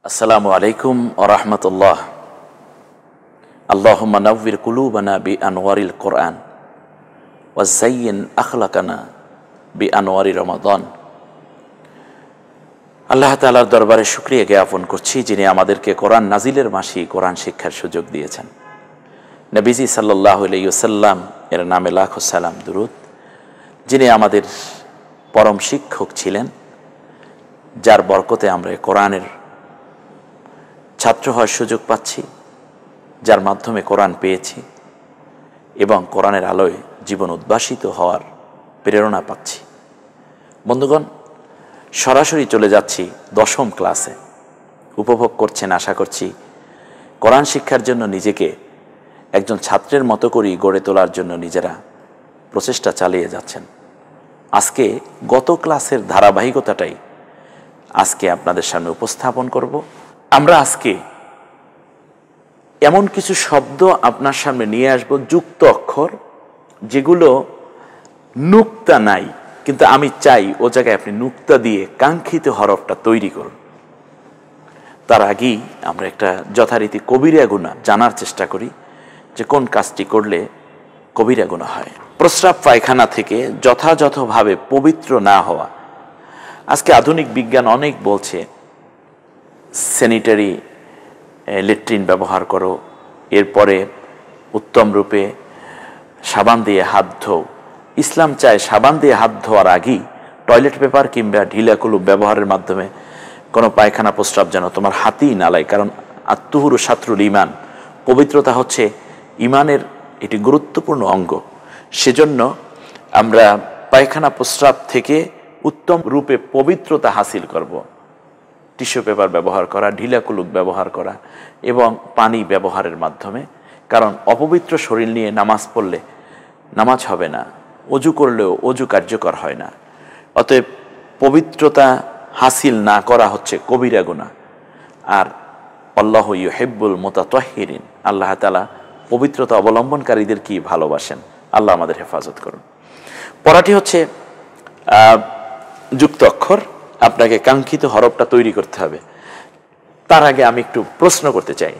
আসসালামু আলাইকুম ওয়া রাহমাতুল্লাহ। আল্লাহুম্মা নাওয়ির কুলুবানা বিআনওয়ারিল কোরআন ওয়া যায়্যিন আখলাকানা বিআনওয়ারি রমাদান। আল্লাহ তাআলার দরবারে শুকরিয়া জ্ঞাপন করছি, যিনি আমাদেরকে কোরআন নাজিলের মাসেই কোরআন শিক্ষার সুযোগ দিয়েছেন। নবীজি সাল্লাল্লাহু আলাইহি ওয়াসাল্লাম এর নামে লাখো সালাম দুরূদ, যিনি আমাদের পরম শিক্ষক ছিলেন, যার বরকতে আমরা কোরআনের ছাত্র হওয়ার সুযোগ পাচ্ছি, যার মাধ্যমে কোরআন পেয়েছি এবং কোরআনের আলোয় জীবন উদ্ভাসিত হওয়ার প্রেরণা পাচ্ছি। বন্ধুগণ, সরাসরি চলে যাচ্ছি 10ম ক্লাসে। উপভোগ করছেন আশা করছি। কোরআন শিক্ষার জন্য নিজেকে একজন ছাত্রের মতো করেই গড়ে তোলার জন্য নিজেরা প্রচেষ্টা চালিয়ে যাচ্ছেন। আজকে গত ক্লাসের ধারাবাহিকতাটাই আজকে আপনাদের সামনে উপস্থাপন করব। আমরা আজকে এমন কিছু শব্দ আপনার সামনে নিয়ে আসব, যুক্ত অক্ষর, যেগুলো নুক্তা নাই, কিন্তু আমি চাই ও জায়গায় আপনি নুক্তা দিয়ে কাঙ্ক্ষিত হরফটা তৈরি করুন। তার আগেই আমরা একটা যথারীতি কবিরা গুনাহ জানার চেষ্টা করি, যে কোন কাজটি করলে কবিরা গুনাহ হয়। প্রস্রাব পায়খানা থেকে যথাযথভাবে পবিত্র না হওয়া। আজকে আধুনিক বিজ্ঞান অনেক বলছে স্যানিটারি ল্যাট্রিন ব্যবহার করো, এরপরে উত্তম রূপে সাবান দিয়ে হাত ধোও। ইসলাম চায় সাবান দিয়ে হাত ধোয়ার আগেই টয়লেট পেপার কিংবা ঢিলা কুলুপ ব্যবহারের মাধ্যমে কোনো পায়খানা প্রস্রাব যেন তোমার হাতেই না লাগে, কারণ আত্মহুরু শাত্রুল ইমান, পবিত্রতা হচ্ছে ইমানের এটি গুরুত্বপূর্ণ অঙ্গ। সেজন্য আমরা পায়খানা প্রস্রাব থেকে উত্তম রূপে পবিত্রতা হাসিল করব। টিস্যু পেপার ব্যবহার করা, ঢিলা কুলুপ ব্যবহার করা এবং পানি ব্যবহারের মাধ্যমে, কারণ অপবিত্র শরীর নিয়ে নামাজ পড়লে নামাজ হবে না, অজু করলেও অজু কার্যকর হয় না। অতএব পবিত্রতা হাসিল না করা হচ্ছে কবিরা গুনাহ। আর আল্লাহু ইউহিব্বুল মুতাতাহহিরিন, আল্লাহ তাআলা পবিত্রতা অবলম্বনকারীদের কি ভালোবাসেন। আল্লাহ আমাদের হেফাজত করুন। পড়াটি হচ্ছে যুক্ত অক্ষর। আপনাকে কাঙ্ক্ষিত হরফটা তৈরি করতে হবে। তার আগে আমি একটু প্রশ্ন করতে চাই,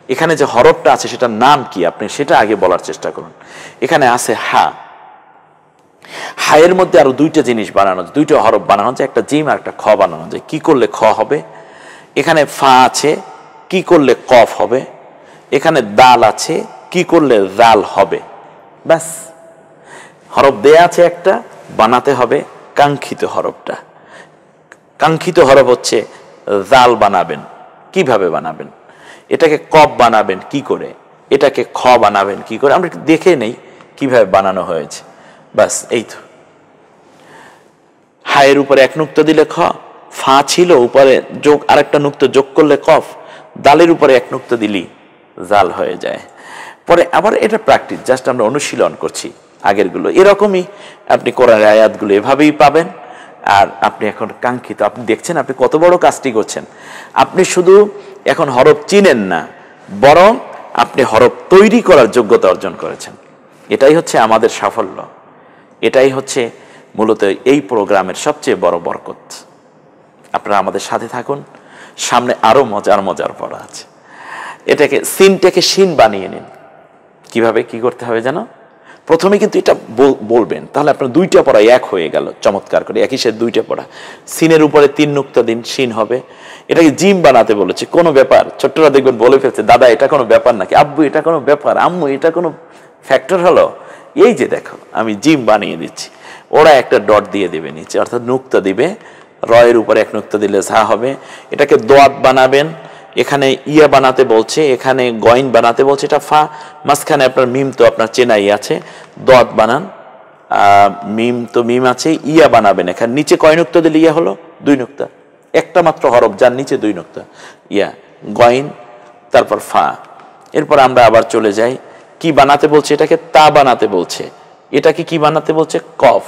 এখানে যে হরফটা আছে সেটার নাম কি, আপনি সেটা আগে বলার চেষ্টা করুন। এখানে আছে হা। হায়ের মধ্যে আরো দুইটা জিনিস বানানো যায়, দুইটা হরফ বানানো যায়, একটা জিম আর একটা খ বানানো যায়। কি করলে খ হবে? এখানে ফা আছে, কি করলে কফ হবে? এখানে দাল আছে, কি করলে জাল হবে? ব্যাস, হরফ দেয়া আছে একটা, বানাতে হবে কাঙ্ক্ষিত হরফটা। কাঙ্ক্ষিত হরফ হচ্ছে জাল বানাবেন। কিভাবে বানাবেন? এটাকে কফ বানাবেন কি করে, এটাকে খ বানাবেন কি করে, আমরা একটু দেখে নেই কিভাবে বানানো হয়েছে। বাস, এই তো। হায়ের উপরে এক নুক্তা দিলে খ, ফা ছিল উপরে যোগ আরেকটা নুক্তা যোগ করলে কফ, দালের উপরে এক নুক্তা দিলি জাল হয়ে যায়। পরে আবার এটা প্র্যাকটিস, জাস্ট আমরা অনুশীলন করছি আগেরগুলো। এরকমই আপনি কোরআনের আয়াতগুলো এভাবেই পাবেন। আর আপনি এখন কাঙ্ক্ষিত, আপনি দেখছেন আপনি কত বড় কাজটি করছেন। আপনি শুধু এখন হরফ চিনেন না, বরং আপনি হরফ তৈরি করার যোগ্যতা অর্জন করেছেন। এটাই হচ্ছে আমাদের সাফল্য, এটাই হচ্ছে মূলত এই প্রোগ্রামের সবচেয়ে বড় বরকত। আপনারা আমাদের সাথে থাকুন, সামনে আরো মজার মজার পড়া আছে। এটাকে সিনটাকে শিন বানিয়ে নিন। কিভাবে কি করতে হবে জানো? প্রথমে কিন্তু এটা বলবেন, তাহলে আপনার দুইটা পড়া এক হয়ে গেল চমৎকার করে। একই সাথে দুইটা পড়া। সিনের উপরে 3 নুক্তা দিন, শিন হবে। এটাকে জিম বানাতে বলেছে, কোনো ব্যাপার। ছোট্টরা দেখবেন বলে ফেলছে, দাদা এটা কোনো ব্যাপার নাকি, আব্বু এটা কোনো ব্যাপার, আম্মু এটা কোনো ফ্যাক্টর হলো? এই যে দেখো আমি জিম বানিয়ে দিচ্ছি। ওরা একটা ডট দিয়ে দেবে নিচে, অর্থাৎ নুক্তা দিবে। রয়ের উপরে এক নুক্তা দিলে ঝা হবে। এটাকে দোয়াত বানাবেন। এখানে ইয়া বানাতে বলছে, এখানে গয়েন বানাতে বলছে, এটা ফা। মাঝখানে আপনার মিম তো আপনার চেনাই আছে, দোয়াত বানান। মিম তো মিম আছে, ইয়া বানাবেন। এখানে নিচে কয় নুক্তা দিলে ইয়া হলো? 2 নুক্তা। একটা মাত্র হরফ, যার নিচে 2 নুক্তা, ইয়া, গয়েন, তারপর ফা। এরপর আমরা আবার চলে যাই, কি বানাতে বলছে? এটাকে তা বানাতে বলছে। এটাকে কি বানাতে বলছে? কফ।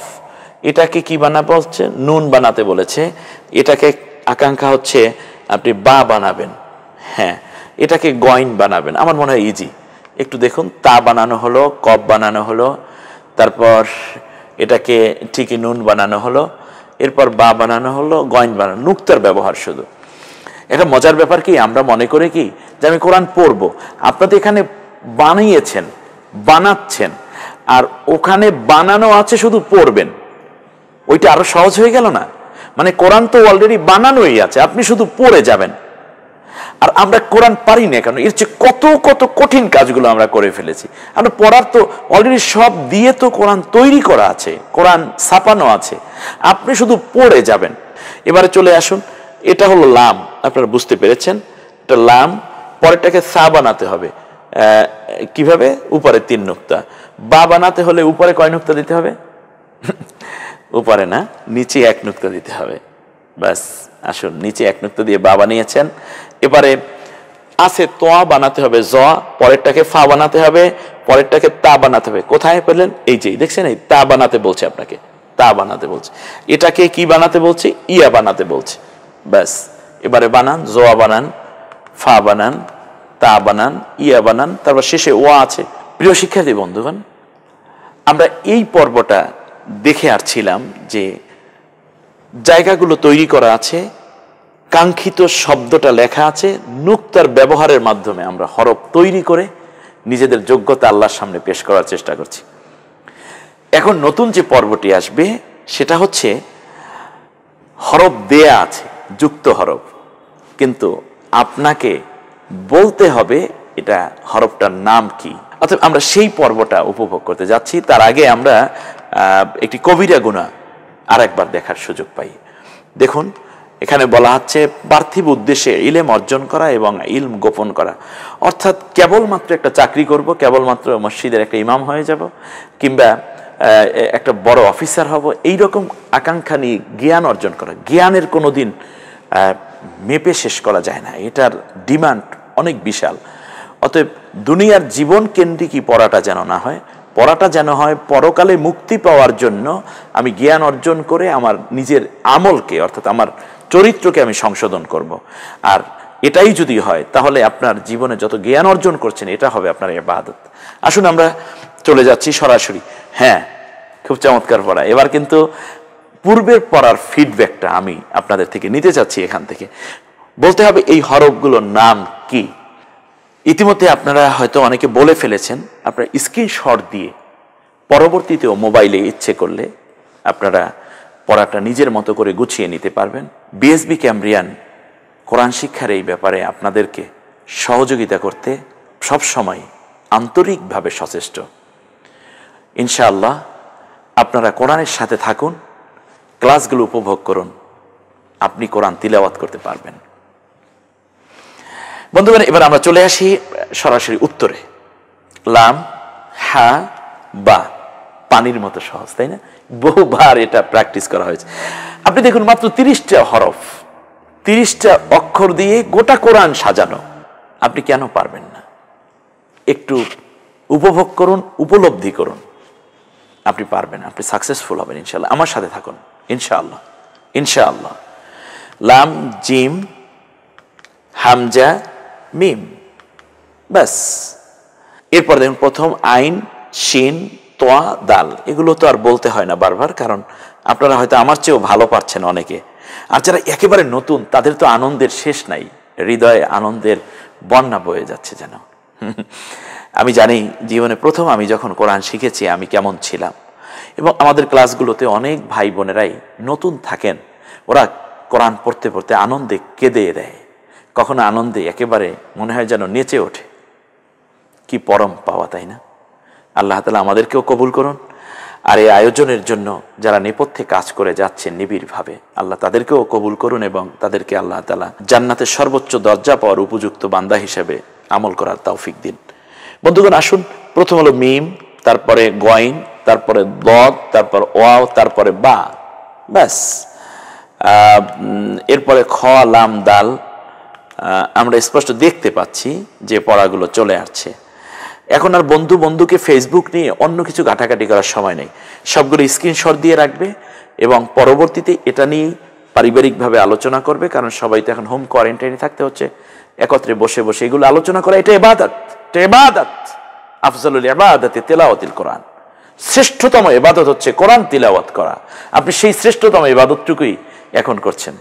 এটাকে কি বানাতে বলছে? নুন বানাতে বলেছে। এটাকে আকাঙ্ক্ষা হচ্ছে আপনি বা বানাবেন। হ্যাঁ, এটাকে গয়েন বানাবেন। আমার মনে হয় ইজি। একটু দেখুন, তা বানানো হলো, কফ বানানো হলো, তারপর এটাকে ঠিকই নুন বানানো হলো, এরপর বা বানানো হলো, গয়েন বানানো, নুক্তার ব্যবহার শুধু। এটা মজার ব্যাপার কি, আমরা মনে করে কি যে আমি কোরআন পড়বো, আপনাদের এখানে বানিয়েছেন, বানাচ্ছেন, আর ওখানে বানানো আছে শুধু পড়বেন, ওইটা আরো সহজ হয়ে গেল না? মানে কোরআন তো অলরেডি বানানোই আছে, আপনি শুধু পড়ে যাবেন। আর আমরা কোরআন পারি না, কারণ এর চেয়ে কত কত কঠিন কাজগুলো আমরা করে ফেলেছি। আমরা পড়ার তো অলরেডি সব দিয়ে তো কোরআন তৈরি করা আছে, কোরআন ছাপানো আছে, আপনি শুধু পড়ে যাবেন। এবারে চলে আসুন, এটা হলো লাম, আপনারা বুঝতে পেরেছেন, এটা লাম, পরেরটাকে সা বানাতে হবে। কিভাবে? উপরে 3 নুক্তা। বা বানাতে হলে উপরে কয় নুক্তা দিতে হবে? উপরে না, নিচে 1 নুক্তা দিতে হবে। ব্যাস, আসুন, নিচে 1 নুক্তা দিয়ে বা বানিয়েছেন। এবারে আছে তোয়া বানাতে হবে, জ, পরেরটাকে ফা বানাতে হবে, পরেরটাকে তা বানাতে হবে। কোথায় পেলেন? এই যে দেখছেন, এই তা বানাতে বলছে আপনাকে, তা বানাতে বলছে। এটাকে কি বানাতে বলছে? ইয়া বানাতে বলছে। ব্যাস, এবারে বানান, জোয়া বানান, ফা বানান, তা বানান, ইয়া বানান, তারপর শেষে ওয়া আছে। প্রিয় শিক্ষার্থী বন্ধুগণ, আমরা এই পর্বটা দেখে আসছিলাম যে জায়গাগুলো তৈরি করা আছে, কাঙ্ক্ষিত শব্দটা লেখা আছে, নুক্তার ব্যবহারের মাধ্যমে আমরা হরফ তৈরি করে নিজেদের যোগ্যতা আল্লাহর সামনে পেশ করার চেষ্টা করছি। এখন নতুন যে পর্বটি আসবে সেটা হচ্ছে হরফ দেয়া আছে, যুক্ত হরফ, কিন্তু আপনাকে বলতে হবে এটা হরফটার নাম কি। অর্থাৎ আমরা সেই পর্বটা উপভোগ করতে যাচ্ছি। তার আগে আমরা একটি কবিরা গুনাহ আরেকবার দেখার সুযোগ পাই। দেখুন, এখানে বলা হচ্ছে পার্থিব উদ্দেশ্যে ইলম অর্জন করা এবং ইলম গোপন করা। অর্থাৎ কেবলমাত্র একটা চাকরি করব, কেবলমাত্র মসজিদের একটা ইমাম হয়ে যাব, কিংবা একটা বড় অফিসার হব, এইরকম আকাঙ্ক্ষা নিয়ে জ্ঞান অর্জন করা। জ্ঞানের কোনো দিন মেপে শেষ করা যায় না, এটার ডিমান্ড অনেক বিশাল। অতএব দুনিয়ার জীবন কেন্দ্রিকই পড়াটা যেন না হয়, পড়াটা যেন হয় পরকালে মুক্তি পাওয়ার জন্য আমি জ্ঞান অর্জন করে আমার নিজের আমলকে, অর্থাৎ আমার চরিত্রকে আমি সংশোধন করব। আর এটাই যদি হয় তাহলে আপনার জীবনে যত জ্ঞান অর্জন করছেন এটা হবে আপনার ইবাদত। আসুন আমরা চলে যাচ্ছি সরাসরি। হ্যাঁ, খুব চমৎকার পড়া। এবার কিন্তু পূর্বের পড়ার ফিডব্যাকটা আমি আপনাদের থেকে নিতে চাচ্ছি। এখান থেকে বলতে হবে এই হরফগুলোর নাম কি। ইতিমধ্যে আপনারা হয়তো অনেকে বলে ফেলেছেন, আপনারা স্ক্রিনশট দিয়ে পরবর্তীতেও মোবাইলে ইচ্ছে করলে আপনারা পড়াটা নিজের মতো করে গুছিয়ে নিতে পারবেন। বিএসবি ক্যামব্রিয়ান কোরআন শিক্ষার এই ব্যাপারে আপনাদেরকে সহযোগিতা করতে সবসময় আন্তরিকভাবে সচেষ্ট। ইনশাআল্লাহ আপনারা কোরআনের সাথে থাকুন, ক্লাসগুলো উপভোগ করুন, আপনি কোরআন তিলাওয়াত করতে পারবেন। বন্ধুগণ, এবার আমরা চলে আসি সরাসরি উত্তরে। লাম, হা, বা, পানির মতো সহজ, তাই না? বহুবার এটা প্র্যাকটিস করা হয়েছে। আপনি দেখুন, মাত্র 30টা হরফ, 30টা অক্ষর দিয়ে গোটা কোরআন সাজানো। আপনি কেন পারবেন না? একটু উপভোগ করুন, উপলব্ধি করুন, আপনি পারবেন, আপনি সাকসেসফুল হবেন ইনশাআল্লাহ। আমার সাথে থাকুন ইনশাআল্লাহ, ইনশাআল্লাহ। লাম, জিম, হামজা, মিম, ব্যাস। এরপর দেখুন, প্রথম আইন, শিন, তোয়া, দাল। এগুলো তো আর বলতে হয় না বারবার, কারণ আপনারা হয়তো আমার চেয়েও ভালো পারছেন অনেকে। আর যারা একেবারে নতুন তাদের তো আনন্দের শেষ নাই, হৃদয়ে আনন্দের বন্যা বয়ে যাচ্ছে যেন। আমি জানি জীবনে প্রথম আমি যখন কোরআন শিখেছি আমি কেমন ছিলাম, এবং আমাদের ক্লাসগুলোতে অনেক ভাই বোনেরাই নতুন থাকেন, ওরা কোরআন পড়তে পড়তে আনন্দে কেঁদে দেয়, কখনো আনন্দে একেবারে মনে হয় যেন নেচে ওঠে। কি পরম পাওয়া, তাই না? আল্লাহ তাআলা আমাদেরকেও কবুল করুন। আর এই আয়োজনের জন্য যারা নেপথ্যে কাজ করে যাচ্ছেন নিবিড়ভাবে, আল্লাহ তাদেরকেও কবুল করুন এবং তাদেরকে আল্লাহ তাআলা জান্নাতের সর্বোচ্চ দরজা পাওয়ার উপযুক্ত বান্দা হিসেবে আমল করার তৌফিক দিন। বন্ধুগণ, আসুন, প্রথম হলো মিম, তারপরে গয়েন, তারপরে দদ, তারপর ওয়াও, তারপরে বা, ব্যাস। এরপরে খ, লাম, দাল। আমরা স্পষ্ট দেখতে পাচ্ছি যে পড়াগুলো চলে আসছে। এখন আর বন্ধুকে ফেসবুক নিয়ে অন্য কিছু ঘাটাঘাটি করার সময় নেই, সবগুলো স্ক্রিনশট দিয়ে রাখবে এবং পরবর্তীতে এটা নিয়ে পারিবারিকভাবে আলোচনা করবে, কারণ সবাই তো এখন হোম কোয়ারেন্টাইনে থাকতে হচ্ছে। একত্রে বসে বসে এগুলো আলোচনা করা, এটা ইবাদত, এটা ইবাদত। আফজালুল ইবাদাতি তিলাওয়াতুল কোরআন। শ্রেষ্ঠতম ইবাদত হচ্ছে কোরআন তিলাওয়াত করা। আপনি সেই শ্রেষ্ঠতম ইবাদতটুকুই এখন করছেন।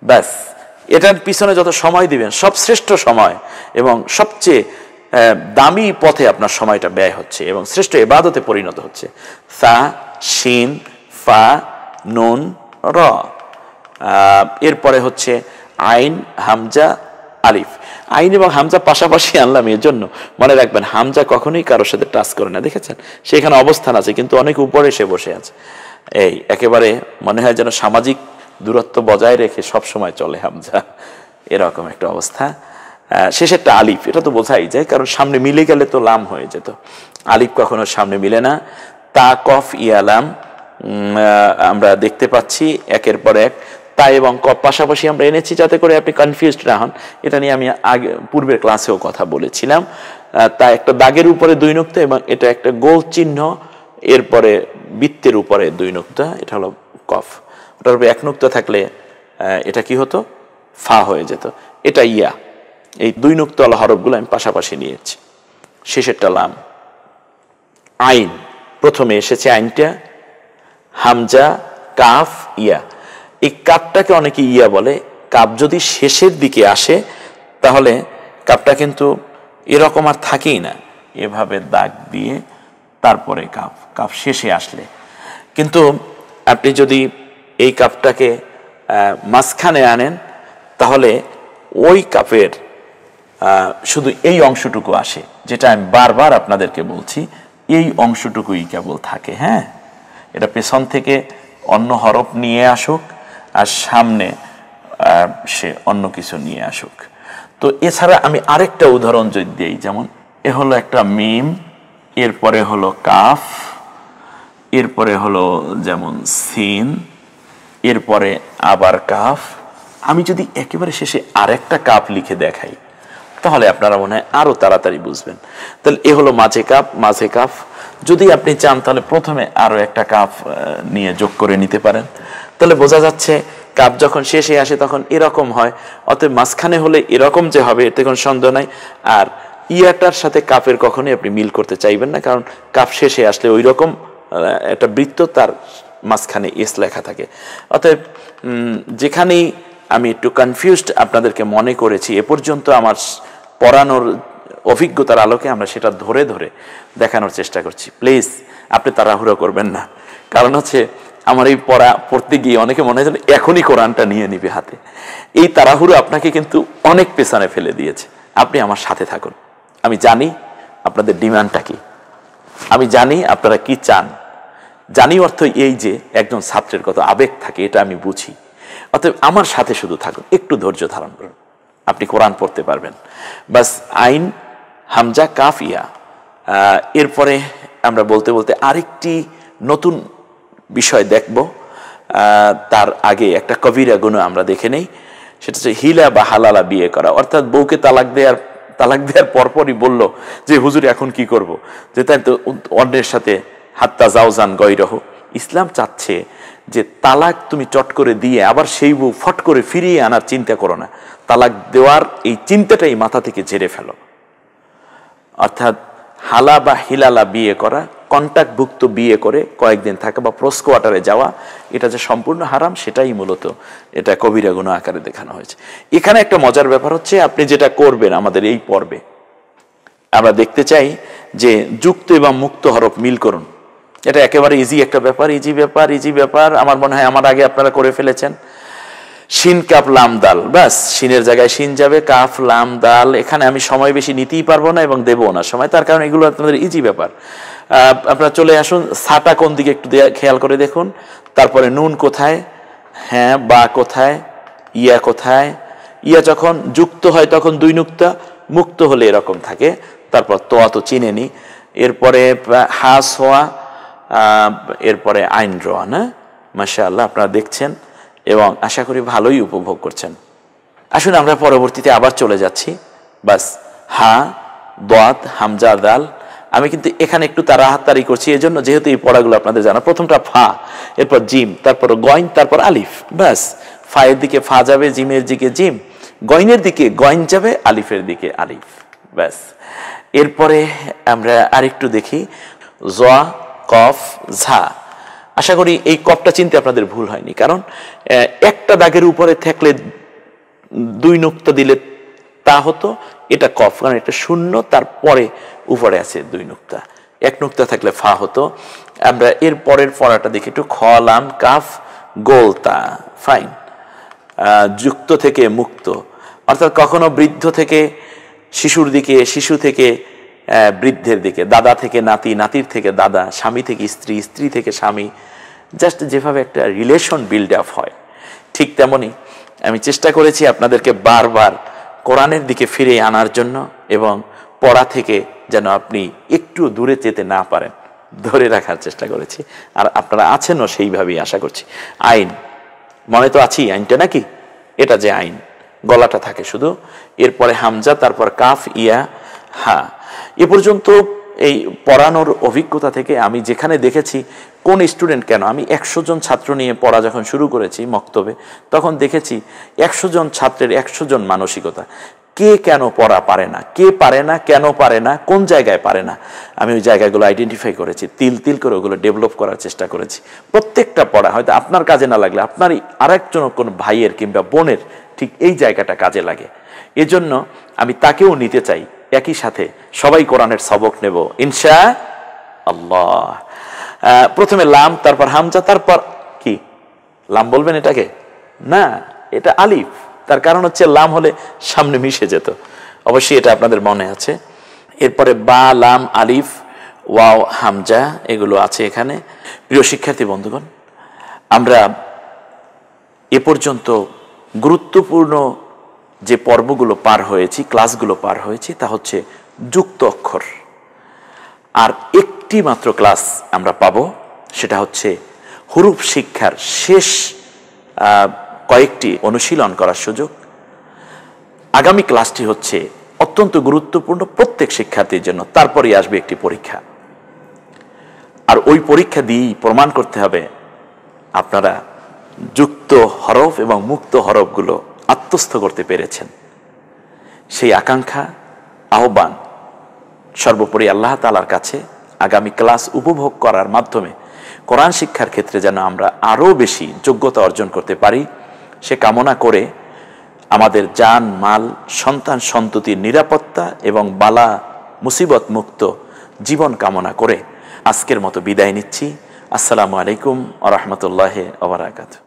ব্যাস, এটার পিছনে যত সময় দিবেন সব শ্রেষ্ঠ সময় এবং সবচেয়ে দামি পথে আপনার সময়টা ব্যয় হচ্ছে এবং শ্রেষ্ঠ ইবাদতে পরিণত হচ্ছে। সা, শিন, ফা, নুন, র, এরপরে হচ্ছে আইন, হামজা, আলিফ। আইন এবং হামজা পাশাপাশি আনলাম এর জন্য, মনে রাখবেন হামজা কখনোই কারোর সাথে টাচ করে না, দেখেছেন সেখানে অবস্থান আছে কিন্তু অনেক উপরে সে বসে আছে। এই একেবারে মনে হয় যেন সামাজিক দূরত্ব বজায় রেখে সব সময় চলে হামজা, এরকম একটা অবস্থা। শেষেরটা আলিফ, এটা তো বোঝাই যায় কারণ সামনে মিলে গেলে তো লাম হয়ে যেত, আলিফ কখনো সামনে মিলে না। তা, কফ, ইয়ালাম আমরা দেখতে পাচ্ছি একের পর এক। তা এবং কফ পাশাপাশি আমরা এনেছি যাতে করে আপনি কনফিউজড না হন, এটা নিয়ে আমি আগে পূর্বের ক্লাসেও কথা বলেছিলাম। তা একটা দাগের উপরে 2 নুক্তা এবং এটা একটা গোল চিহ্ন, এরপরে বৃত্তের উপরে 2 নুক্তা, এটা হলো কফ। ওটার উপরে 1 নুক্তা থাকলে এটা কি হতো, ফা হয়ে যেত। এটা ইয়া, এই 2 নুক্তাওয়ালা হরফগুলো আমি পাশাপাশি নিয়েছি। শেষেরটা লাম। আইন, প্রথমে এসেছে আইনটা, হামজা, কাফ, ইয়া। এই কাপটাকে অনেকে ইয়া বলে, কাপ যদি শেষের দিকে আসে তাহলে কাপটা কিন্তু এরকম আর থাকেই না, এভাবে দাগ দিয়ে তারপরে কাপ, কাপ শেষে আসলে। কিন্তু আপনি যদি এই কাপটাকে মাঝখানে আনেন তাহলে ওই কাপের শুধু এই অংশটুকু আসে, যেটা আমি বারবার আপনাদেরকে বলছি, এই অংশটুকুই কেবল থাকে। হ্যাঁ, এটা পেছন থেকে অন্য হরফ নিয়ে আসুক আর সামনে সে অন্য কিছু নিয়ে আসুক। তো এছাড়া আমি আরেকটা উদাহরণ যদি দিই, যেমন এ হলো একটা মিম, এরপরে হলো কাফ, এরপরে হলো যেমন সিন, এরপরে আবার কাফ। আমি যদি একেবারে শেষে আরেকটা কাফ লিখে দেখাই তাহলে আপনারা মনে হয় আরো তাড়াতাড়ি বুঝবেন। তাহলে এ হলো মাঝে কাফ, মাঝে কাফ। যদি আপনি চান তাহলে প্রথমে আরো একটা কাফ নিয়ে যোগ করে নিতে পারেন, তাহলে বোঝা যাচ্ছে কাপ যখন শেষে আসে তখন এরকম হয়, অতএব মাঝখানে হলে এরকম যে হবে এতে কোনো সন্দেহ নাই। আর ইয়াটার সাথে কাপের কখনোই আপনি মিল করতে চাইবেন না, কারণ কাপ শেষে আসলে ওই রকম একটা বৃত্ত, তার মাঝখানে এস লেখা থাকে। অতএব যেখানেই আমি একটু কনফিউজড আপনাদেরকে মনে করেছি এ পর্যন্ত আমার পড়ানোর অভিজ্ঞতার আলোকে আমরা সেটা ধরে ধরে দেখানোর চেষ্টা করছি। প্লিজ আপনি তাড়াহুড়ো করবেন না, কারণ হচ্ছে আমার এই পড়তে গিয়ে অনেকে মনে হয় এখনই কোরআনটা নিয়ে নিবে হাতে। এই তাড়াহুড়ো আপনাকে কিন্তু অনেক পেছনে ফেলে দিয়েছে। আপনি আমার সাথে থাকুন, আমি জানি আপনাদের ডিমান্ডটা কি, আমি জানি আপনারা কি চান, জানি অর্থ এই যে একজন ছাত্রের কত আবেগ থাকে এটা আমি বুঝি। অতএব আমার সাথে শুধু থাকুন, একটু ধৈর্য ধারণ করুন, আপনি কোরআন পড়তে পারবেন। বাস আইন, হামজা, কাফ, ইয়া। এরপরে আমরা বলতে বলতে আরেকটি নতুন বিষয় দেখব, তার আগে একটা কবিরা গুণ আমরা দেখে নেই। সেটা হচ্ছে হিলা বা হালালা বিয়ে করা, অর্থাৎ বউকে তালাক দেওয়ার পরপরই বলল যে হুজুর এখন কি করব, যে তাই তো অন্যের সাথে হাত্তা জাওজান গৈরহ। ইসলাম চাচ্ছে যে তালাক তুমি চট করে দিয়ে আবার সেই বউ ফট করে ফিরিয়ে আনার চিন্তা করো না, তালাক দেওয়ার এই চিন্তাটাই মাথা থেকে ঝেড়ে ফেলো। অর্থাৎ হালা বা হিলালা বিয়ে করা, কন্ট্যাক্টভুক্ত বিয়ে করে কয়েকদিন থাকা বা প্রোস কোয়ার্টারে যাওয়া, এটা যে সম্পূর্ণ হারাম সেটাই মূলত এটা কবিরা গুনাহ আকারে দেখানো হয়েছে। এখানে একটা মজার ব্যাপার হচ্ছে আপনি যেটা করবেন আমাদের এই পর্বে আমরা দেখতে চাই যে যুক্ত এবং মুক্ত হরফ মিল করুন। এটা একেবারে ইজি একটা ব্যাপার, ইজি ব্যাপার। আমার মনে হয় আমার আগে আপনারা করে ফেলেছেন। শিন, কাপ, লাম, দাল, ব্যাস শিনের জায়গায় শিন যাবে, কাফ, লাম, দাল। এখানে আমি সময় বেশি নিতেই পারবো না এবং দেবো না সময়, তার কারণ এগুলো আপনাদের ইজি ব্যাপার। আপনারা চলে আসুন, সাটা কোন দিকে একটু খেয়াল করে দেখুন। তারপরে নুন কোথায়, হ্যাঁ, বা কোথায়, ইয়া কোথায়। ইয়া যখন যুক্ত হয় তখন 2 নুক্তা, মুক্ত হলে এরকম থাকে। তারপর তোয়া তো চিনে নি, এরপরে হাস হওয়া, এরপরে আইন রোয়া। না, মাশাআল্লাহ আপনারা দেখছেন এবং আশা করি ভালোই উপভোগ করছেন। আসুন আমরা পরবর্তীতে আবার চলে যাচ্ছি। বাস হা, দাদ, হামজা, দাল। আমি কিন্তু এখানে একটু তাড়াতাড়ি করছি এজন্য, যেহেতু এই পড়াগুলো আপনাদের জানা। প্রথমটা ফা, এরপর জিম, তারপর গয়ন, তারপর আলিফ। ব্যাস ফায়ের দিকে ফা যাবে, জিমের দিকে জিম, গয়নের দিকে গয়ন যাবে, আলিফের দিকে আলিফ। ব্যাস এরপরে আমরা আরেকটু দেখি, জা, কফ, ঝা। আশা করি এই কফটা চিনতে আপনাদের ভুল হয়নি, কারণ একটা দাগের উপরে থাকলে 2 নুক্তা দিলে তা হতো, এটা কফ, কারণ এটা শূন্য, তারপরে উপরে আছে 2 নুক্তা। 1 নুক্তা থাকলে ফা হতো। আমরা এর পরের পড়াটা দেখি একটু। খ লাম কাফ গোলতা, ফাইন। যুক্ত থেকে মুক্ত, অর্থাৎ কখনো বৃদ্ধ থেকে শিশুর দিকে, শিশু থেকে বৃদ্ধের দিকে, দাদা থেকে নাতি, নাতির থেকে দাদা, স্বামী থেকে স্ত্রী, স্ত্রী থেকে স্বামী, জাস্ট যেভাবে একটা রিলেশন বিল্ড আপ হয়, ঠিক তেমনি আমি চেষ্টা করেছি আপনাদেরকে বারবার কোরআনের দিকে ফিরে আনার জন্য, এবং পড়া থেকে যেন আপনি একটু দূরে যেতে না পারেন, ধরে রাখার চেষ্টা করেছি। আর আপনারা আছেনও সেইভাবেই আশা করছি। আইন মনে তো আছি, আইনটা নাকি, এটা যে আইন, গলাটা থাকে শুধু, এরপরে হামজা, তারপর কাফ ইয়া হা। এ পর্যন্ত এই পড়ানোর অভিজ্ঞতা থেকে আমি যেখানে দেখেছি কোন স্টুডেন্ট, কেন আমি 100 জন ছাত্র নিয়ে পড়া যখন শুরু করেছি মক্তবে, তখন দেখেছি 100 জন ছাত্রের 100 জন মানসিকতা। কে কেন পড়া পারে না, কে পারে না, কেন পারে না, কোন জায়গায় পারে না, আমি ওই জায়গাগুলো আইডেন্টিফাই করেছি, তিল তিল করে ওগুলো ডেভেলপ করার চেষ্টা করেছি। প্রত্যেকটা পড়া হয়তো আপনার কাজে না লাগলে আপনারই আরেকজন কোনো ভাইয়ের কিংবা বোনের ঠিক এই জায়গাটা কাজে লাগে। এজন্য আমি তাকেও নিতে চাই, একই সাথে সবাই কোরআনের সবক নেব ইনশা আল্লাহ। প্রথমে লাম, তারপর হামজা, তারপর কি লাম বলবেন এটাকে? না, এটা আলিফ। তার কারণ হচ্ছে লাম হলে সামনে মিশে যেত, অবশ্যই এটা আপনাদের মনে আছে। এরপরে বা, লাম, আলিফ, ওয়াও, হামজা, এগুলো আছে এখানে। প্রিয় শিক্ষার্থী বন্ধুগণ, আমরা এ পর্যন্ত গুরুত্বপূর্ণ যে পর্বগুলো পার হয়েছি, ক্লাসগুলো পার হয়েছি, তা হচ্ছে যুক্ত অক্ষর। আর একটি মাত্র ক্লাস আমরা পাবো, সেটা হচ্ছে হুরুফ শিক্ষার শেষ কয়েকটি অনুশীলন করার সুযোগ। আগামী ক্লাসটি হচ্ছে অত্যন্ত গুরুত্বপূর্ণ প্রত্যেক শিক্ষার্থীর জন্য। তারপরেই আসবে একটি পরীক্ষা, আর ওই পরীক্ষা দিয়েই প্রমাণ করতে হবে আপনারা যুক্ত হরফ এবং মুক্ত হরফগুলো আত্মস্থ করতে পেরেছেন। সেই আকাঙ্ক্ষা, আহ্বান সর্বোপরি আল্লাহ তাআলার কাছে আগামী ক্লাস উপভোগ করার মাধ্যমে কোরআন শিক্ষার ক্ষেত্রে যেন আমরা আরও বেশি যোগ্যতা অর্জন করতে পারি, সে কামনা করে আমাদের জান, মাল, সন্তান সন্ততির নিরাপত্তা এবং বালা মুসিবত মুক্ত জীবন কামনা করে আজকের মতো বিদায় নিচ্ছি। আসসালামু আলাইকুম ওয়া রাহমাতুল্লাহি ওয়া বারাকাতুহু।